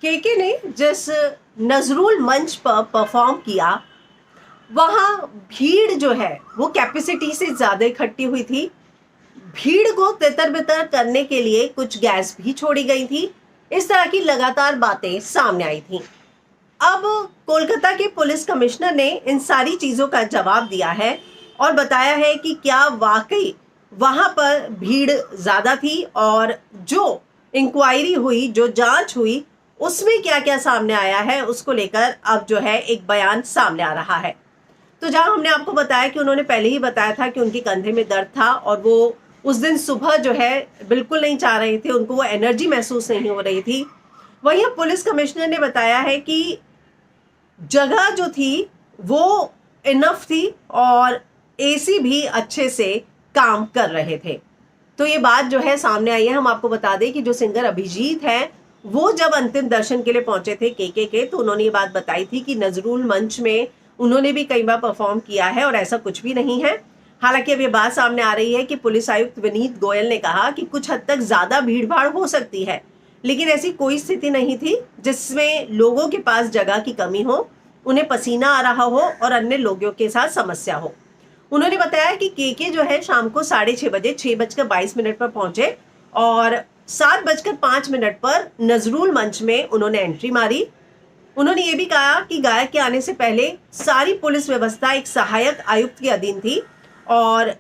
केके ने जिस नजरुल मंच पर परफॉर्म किया, वहां भीड़ जो है वो कैपेसिटी से ज्यादा इकट्ठी हुई थी। भीड़ को तितर बितर करने के लिए कुछ गैस भी छोड़ी गई थी। इस तरह की लगातार बातें सामने आई थी। अब कोलकाता के पुलिस कमिश्नर ने इन सारी चीजों का जवाब दिया है और बताया है कि क्या वाकई वहां पर भीड़ ज्यादा थी, और जो इंक्वायरी हुई, जो जांच हुई, उसमें क्या क्या सामने आया है, उसको लेकर अब जो है एक बयान सामने आ रहा है। तो जहां हमने आपको बताया कि उन्होंने पहले ही बताया था कि उनके कंधे में दर्द था और वो उस दिन सुबह जो है बिल्कुल नहीं चाह रहे थे, उनको वो एनर्जी महसूस नहीं हो रही थी। वहीं पुलिस कमिश्नर ने बताया है कि जगह जो थी वो इनफ थी और एसी भी अच्छे से काम कर रहे थे। तो ये बात जो है सामने आई है। हम आपको बता दें कि जो सिंगर अभिजीत है वो जब अंतिम दर्शन के लिए पहुंचे थे केके के, तो उन्होंने ये बात बताई थी कि नजरुल मंच में उन्होंने भी कई बार परफॉर्म किया है और ऐसा कुछ भी नहीं है। हालांकि अब ये बात सामने आ रही है कि पुलिस आयुक्त विनीत गोयल ने कहा कि कुछ हद तक ज्यादा भीड़ भाड़ हो सकती है, लेकिन ऐसी कोई स्थिति नहीं थी जिसमें लोगों के पास जगह की कमी हो, उन्हें पसीना आ रहा हो और अन्य लोगों के साथ समस्या हो। उन्होंने बताया कि केके जो है शाम को 6:30 बजे 6:22 पर पहुंचे और 7:05 पर नजरुल मंच में उन्होंने एंट्री मारी। उन्होंने ये भी कहा कि गायक के आने से पहले सारी पुलिस व्यवस्था एक सहायक आयुक्त के अधीन थी और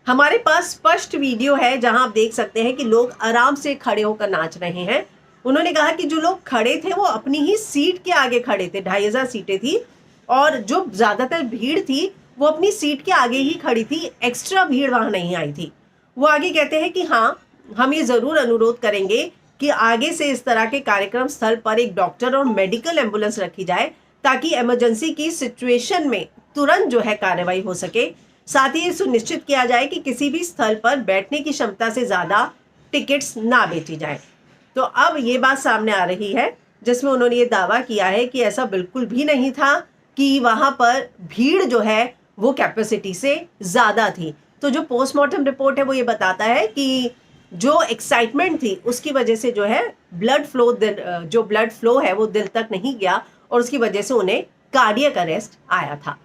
हमारे पास स्पष्ट वीडियो है जहां आप देख सकते हैं कि लोग आराम से खड़े होकर नाच रहे हैं। उन्होंने कहा कि जो लोग खड़े थे वो अपनी ही सीट के आगे खड़े थे, 2500 सीटें थी और जो ज्यादातर भीड़ थी वो अपनी सीट के आगे ही खड़ी थी, एक्स्ट्रा भीड़ वहां नहीं आई थी। वो आगे कहते हैं कि हाँ, हम ये जरूर अनुरोध करेंगे कि आगे से इस तरह के कार्यक्रम स्थल पर एक डॉक्टर और मेडिकल एम्बुलेंस रखी जाए ताकि इमरजेंसी की सिचुएशन में तुरंत जो है कार्रवाई हो सके। साथ ही ये सुनिश्चित किया जाए कि किसी भी स्थल पर बैठने की क्षमता से ज्यादा टिकट्स ना बेची जाए। तो अब ये बात सामने आ रही है जिसमें उन्होंने ये दावा किया है कि ऐसा बिल्कुल भी नहीं था कि वहां पर भीड़ जो है वो कैपेसिटी से ज्यादा थी। तो जो पोस्टमार्टम रिपोर्ट है वो ये बताता है कि जो एक्साइटमेंट थी उसकी वजह से जो है ब्लड फ्लो है वो दिल तक नहीं गया और उसकी वजह से उन्हें कार्डियक अरेस्ट आया था।